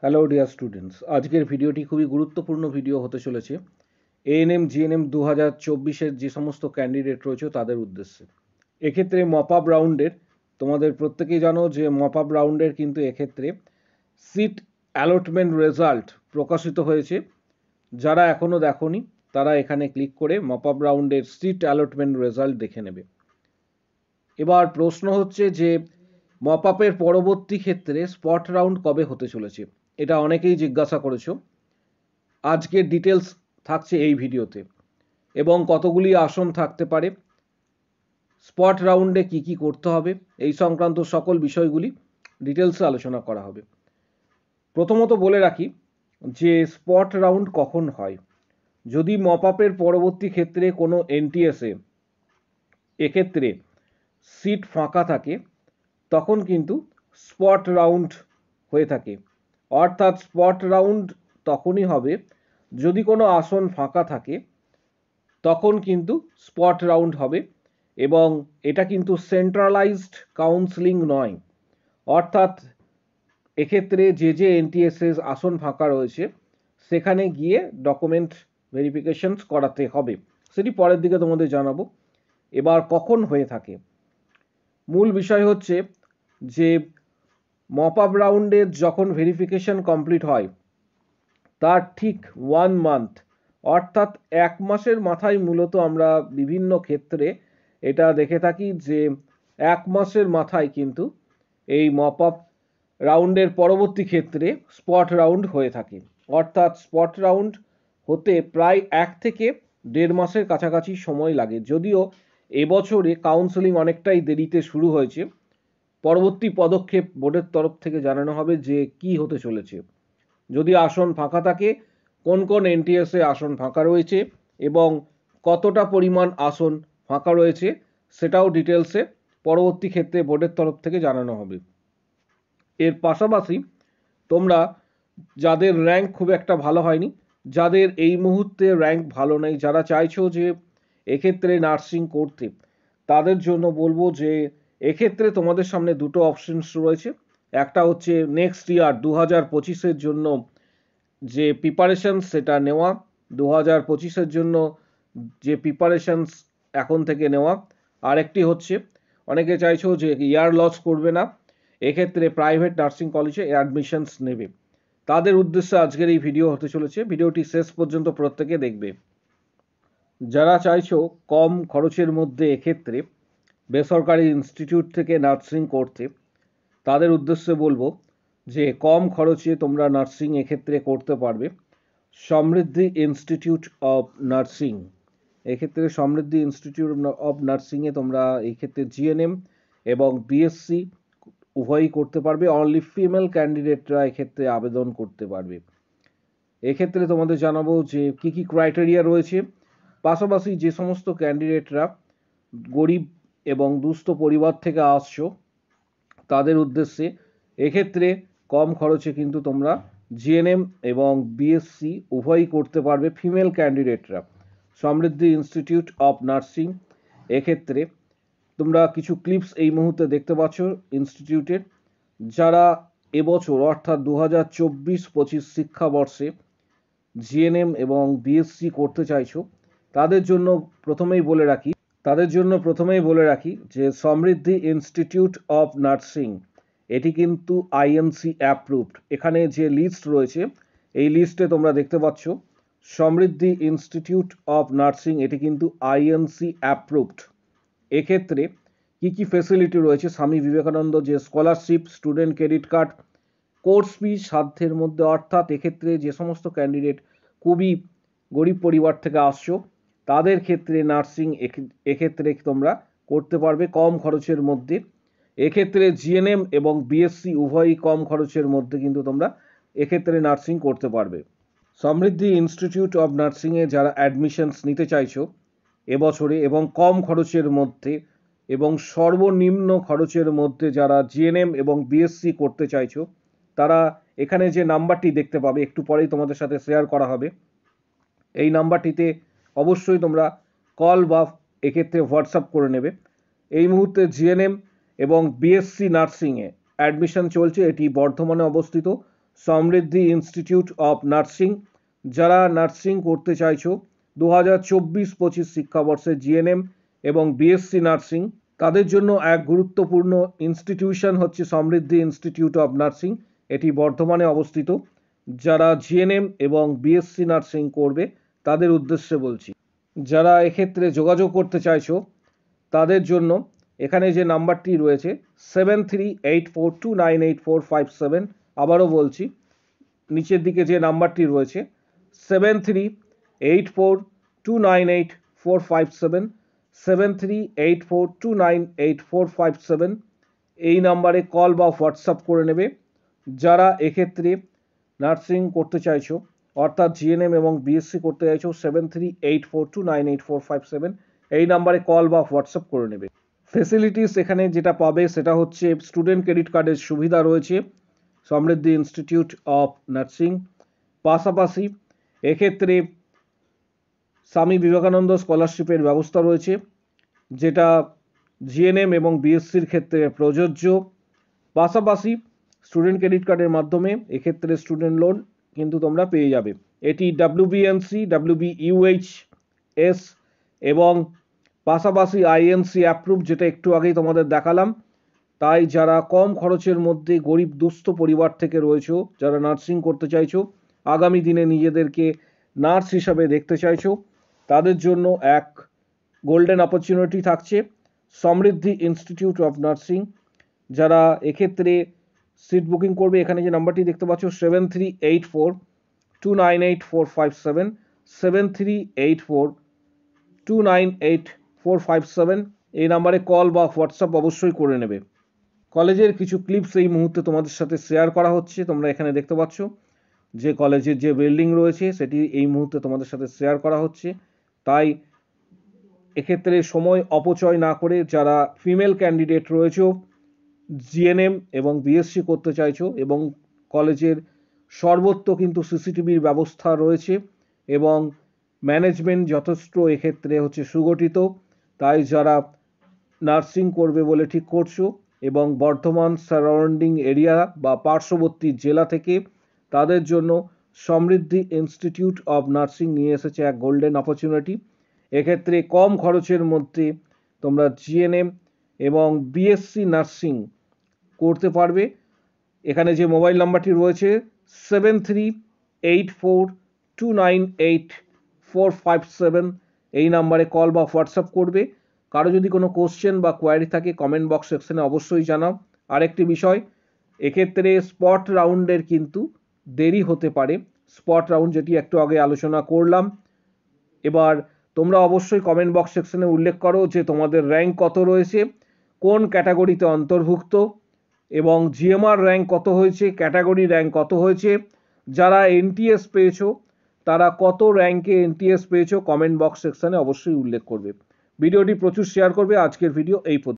Hello dear students, আজকের ভিডিওটি খুবই গুরুত্বপূর্ণ ভিডিও হতে চলেছে এএনএম জিএনএম 2024-এর যে সমস্ত ক্যান্ডিডেট রয়েছে তাদের উদ্দেশ্যে। এক্ষেত্রে মপ আপ রাউন্ডের তোমাদের প্রত্যেকেই জানো যে মপ আপ রাউন্ডের কিন্তু এক্ষেত্রে সিট অ্যালটমেন্ট রেজাল্ট প্রকাশিত হয়েছে। যারা এখনও দেখোনি তারা এখানে ক্লিক করে মপ আপ রাউন্ডের সিট অ্যালটমেন্ট রেজাল্ট দেখে নেবে। এবার প্রশ্ন হচ্ছে যে মপ আপের পরবর্তী ক্ষেত্রে স্পট রাউন্ড কবে হতে চলেছে, এটা অনেকেই জিজ্ঞাসা করেছো। আজকের ডিটেলস থাকছে এই ভিডিওতে এবং কতগুলি আসন থাকতে পারে, স্পট রাউন্ডে কি কি করতে হবে, এই সংক্রান্ত সকল বিষয়গুলি ডিটেলসে আলোচনা করা হবে। প্রথমত বলে রাখি যে স্পট রাউন্ড কখন হয়। যদি মপ আপের পরবর্তী ক্ষেত্রে কোনো এনটিএসে এক্ষেত্রে সিট ফাঁকা থাকে তখন কিন্তু স্পট রাউন্ড হয়ে থাকে। অর্থাৎ স্পট রাউন্ড তখনই হবে যদি কোনো আসন ফাঁকা থাকে, তখন কিন্তু স্পট রাউন্ড হবে। এবং এটা কিন্তু সেন্ট্রালাইজড কাউন্সিলিং নয়, অর্থাৎ এক্ষেত্রে যে এনটিএসএস আসন ফাঁকা রয়েছে সেখানে গিয়ে ডকুমেন্ট ভেরিফিকেশনস করাতে হবে, সেটি পরের দিকে তোমাদের জানাবো। এবার কখন হয়ে থাকে, মূল বিষয় হচ্ছে যে মপ আপ রাউন্ডের যখন ভেরিফিকেশন কমপ্লিট হয় তার ঠিক 1 মান্থ অর্থাৎ 1 মাসের মাথায় মূলত আমরা বিভিন্ন ক্ষেত্রে এটা দেখে থাকি যে 1 মাসের মাথায় কিন্তু এই মপ আপ রাউন্ডের পরবর্তী ক্ষেত্রে স্পট রাউন্ড হয়ে থাকে। অর্থাৎ স্পট রাউন্ড হতে প্রায় 1 থেকে 1.5 মাসের কাছাকাছি সময় লাগে। যদিও এবছরে কাউন্সেলিং অনেকটাই দেরিতে শুরু হয়েছে, পরবর্তী পদক্ষেপ বোর্ডের তরফ থেকে জানানো হবে যে কি হতে চলেছে। যদি আসন ফাঁকা থাকে, কোন কোন এনটিএসে আসন ফাঁকা রয়েছে এবং কতটা পরিমাণ আসন ফাঁকা রয়েছে সেটাও ডিটেলসে পরবর্তী ক্ষেত্রে বোর্ডের তরফ থেকে জানানো হবে। এর পাশাপাশি তোমরা যাদের র্যাঙ্ক খুব একটা ভালো হয়নি, যাদের এই মুহূর্তে র্যাঙ্ক ভালো নেই, যারা চাইছো যে এক্ষেত্রে নার্সিং করতে, তাদের জন্য বলবো যে এক্ষেত্রে তোমাদের সামনে দুটো অপশনস রয়েছে। একটা হচ্ছে নেক্সট ইয়ার 2025-এর জন্য যে প্রিপারেশনস সেটা নেওয়া, 2025-এর জন্য যে প্রিপারেশনস এখন থেকে নেওয়া। আরেকটি হচ্ছে অনেকে চাইছো যে ইয়ার লস করবে না, এক্ষেত্রে প্রাইভেট নার্সিং কলেজে অ্যাডমিশনস নেবে। তাদের উদ্দেশ্যে আজকের এই ভিডিও হতে চলেছে, ভিডিওটি শেষ পর্যন্ত প্রত্যেকে দেখবে। যারা চাইছো কম খরচের মধ্যে এক্ষেত্রে বেসরকারি ইনস্টিটিউট থেকে নার্সিং করতে, তাদের উদ্দেশ্যে বলবো যে কম খরচে তোমরা নার্সিং এক্ষেত্রে করতে পারবে সমৃদ্ধি ইনস্টিটিউট অফ নার্সিং। এক্ষেত্রে সমৃদ্ধি ইনস্টিটিউট অফ নার্সিংয়ে তোমরা এই ক্ষেত্রে জিএনএম এবং বিএসসি উভয়ই করতে পারবে। অনলি ফিমেল ক্যান্ডিডেটরা এক্ষেত্রে আবেদন করতে পারবে। এক্ষেত্রে তোমাদের জানাবো যে কি কি ক্রাইটেরিয়া রয়েছে, পাশাপাশি যে সমস্ত ক্যান্ডিডেটরা গরিব এবং দুস্থ পরিবার থেকে আসছো তাদের উদ্দেশ্যে এক্ষেত্রে কম খরচে কিন্তু তোমরা জিএনএম এবং বিএসসি উভয়ই করতে পারবে ফিমেল ক্যান্ডিডেটরা। সমৃদ্ধি ইনস্টিটিউট অফ নার্সিং, এক্ষেত্রে তোমরা কিছু ক্লিপস এই মুহূর্তে দেখতে পাচ্ছ ইনস্টিটিউটের। যারা এবছর অর্থাৎ 2024-25 শিক্ষাবর্ষে জিএনএম এবং বিএসসি করতে চাইছো তাদের জন্য প্রথমেই বলে রাখি যে সমৃদ্ধি ইনস্টিটিউট অফ নার্সিং এটি কিন্তু আইএনসি অ্যাপ্রুভড। এখানে যে লিস্ট রয়েছে এই লিস্টে তোমরা দেখতে পাচ্ছ সমৃদ্ধি ইনস্টিটিউট অফ নার্সিং এটি কিন্তু আইএনসি অ্যাপ্রুভড। এক্ষেত্রে কি কি ফেসিলিটি রয়েছে, স্বামী বিবেকানন্দ যে scholarship, student credit card, course fee সাধ্যের মধ্যে। অর্থাৎ এক্ষেত্রে যে সমস্ত ক্যান্ডিডেট খুবই গরিব পরিবার থেকে আসছো তাদের ক্ষেত্রে নার্সিং এক্ষেত্রে তোমরা করতে পারবে কম খরচের মধ্যে। এক্ষেত্রে জিএনএম এবং বিএসসি উভয়ই কম খরচের মধ্যে কিন্তু তোমরা এক্ষেত্রে নার্সিং করতে পারবে। সমৃদ্ধি ইনস্টিটিউট অফ নার্সিংয়ে যারা অ্যাডমিশনস নিতে চাইছো এবছরে এবং কম খরচের মধ্যে এবং সর্বনিম্ন খরচের মধ্যে যারা জিএনএম এবং বিএসসি করতে চাইছো তারা এখানে যে নাম্বারটি দেখতে পাবে একটু পরেই তোমাদের সাথে শেয়ার করা হবে, এই নাম্বারটিতে অবশ্যই তোমরা কল বা এক্ষেত্রে হোয়াটসঅ্যাপ করে নেবে। এই মুহূর্তে জিএনএম এবং বিএসসি নার্সিংয়ে অ্যাডমিশন চলছে, এটি বর্ধমানে অবস্থিত সমৃদ্ধি ইনস্টিটিউট অফ নার্সিং। যারা নার্সিং করতে চাইছো 2024-25 শিক্ষাবর্ষে জিএনএম এবং বিএসসি নার্সিং, তাদের জন্য এক গুরুত্বপূর্ণ ইনস্টিটিউশন হচ্ছে সমৃদ্ধি ইনস্টিটিউট অফ নার্সিং। এটি বর্ধমানে অবস্থিত। যারা জিএনএম এবং বিএসসি নার্সিং করবে তাদের উদ্দেশ্যে বলছি। যারা এক্ষেত্রে যোগাযোগ করতে চাইছো তাদের জন্য এখানে যে নাম্বারটি রয়েছে 7384298457, আবারও বলছি, নিচের দিকে যে নাম্বারটি রয়েছে 7384298457, 7384298457, এই নাম্বারে কল বা হোয়াটসঅ্যাপ করে নেবে। যারা এক্ষেত্রে নার্সিং করতে চাইছো অর্থাৎ জিএনএম এবং বিএসসি করতে চাইছো 7384298457, এই নাম্বারে কল বা হোয়াটসঅ্যাপ করে নেবে। ফেসিলিটিস এখানে যেটা পাবে সেটা হচ্ছে স্টুডেন্ট ক্রেডিট কার্ডের সুবিধা রয়েছে সমৃদ্ধি ইনস্টিটিউট অফ নার্সিং। পাশাপাশি এক্ষেত্রে স্বামী বিবেকানন্দ স্কলারশিপের ব্যবস্থা রয়েছে, যেটা জিএনএম এবং বিএসসির ক্ষেত্রে প্রযোজ্য। পাশাপাশি স্টুডেন্ট ক্রেডিট কার্ডের মাধ্যমে এক্ষেত্রে স্টুডেন্ট লোন কিন্তু তোমরা পেয়ে যাবে। এটি WBNC, WBUHS এবং পাশাপাশি INC অ্যাপ্রুভ, যেটা একটু আগেই তোমাদের দেখালাম। তাই যারা কম খরচের মধ্যে গরিব দুস্থ পরিবার থেকে রয়েছো, যারা নার্সিং করতে চাইছো, আগামী দিনে নিজেদেরকে নার্স হিসাবে দেখতে চাইছো, তাদের জন্য এক গোল্ডেন অপরচুনিটি থাকছে সমৃদ্ধি ইনস্টিটিউট অফ নার্সিং। যারা এক্ষেত্রে সিট বুকিং করবে, এখানে যে নাম্বারটি দেখতে পাচ্ছ 7384298457, 7384298457, এই নাম্বারে কল বা হোয়াটসঅ্যাপ অবশ্যই করে নেবে। কলেজের কিছু ক্লিপস এই মুহূর্তে তোমাদের সাথে শেয়ার করা হচ্ছে। তোমরা এখানে দেখতে পাচ্ছ যে কলেজের যে বিল্ডিং রয়েছে সেটি এই মুহূর্তে তোমাদের সাথে শেয়ার করা হচ্ছে। তাই এক্ষেত্রে সময় অপচয় না করে যারা ফিমেল ক্যান্ডিডেট রয়েছে, জিএনএম এবং বিএসসি করতে চাইছো এবং কলেজের সর্বত্র কিন্তু সিসিটিভির ব্যবস্থা রয়েছে এবং ম্যানেজমেন্ট যথেষ্ট এক্ষেত্রে হচ্ছে সুগঠিত, তাই যারা নার্সিং করবে বলে ঠিক করছো এবং বর্ধমান সারাউন্ডিং এরিয়া বা পার্শ্ববর্তী জেলা থেকে, তাদের জন্য সমৃদ্ধি ইনস্টিটিউট অফ নার্সিং নিয়ে এসেছে এক গোল্ডেন অপরচুনিটি। এক্ষেত্রে কম খরচের মধ্যে তোমরা জিএনএম এবং বিএসসি নার্সিং করতে পারবে। এখানে যে মোবাইল নাম্বারটি রয়েছে 7384298457, এই নাম্বারে কল বা হোয়াটসঅ্যাপ করবে। কারো যদি কোনো কোশ্চেন বা কোয়ারি থাকে কমেন্ট বক্স সেকশনে অবশ্যই জানাও। আরেকটি বিষয়, এক্ষেত্রে স্পট রাউন্ডের কিন্তু দেরি হতে পারে, স্পট রাউন্ড যেটি একটু আগে আলোচনা করলাম। এবার তোমরা অবশ্যই কমেন্ট বক্স সেকশনে উল্লেখ করো যে তোমাদের র্যাঙ্ক কত রয়েছে, কোন ক্যাটাগরিতে অন্তর্ভুক্ত এবং জিএমআর র্যাঙ্ক কত হয়েছে, ক্যাটাগরি র্যাঙ্ক কত হয়েছে। যারা এনটিএস পেয়েছো তারা কত র্যাঙ্কে এনটিএস পেয়েছো কমেন্ট বক্স সেকশনে অবশ্যই উল্লেখ করবে। ভিডিওটি প্রচুর শেয়ার করবে। আজকের ভিডিও এই পর্যন্ত।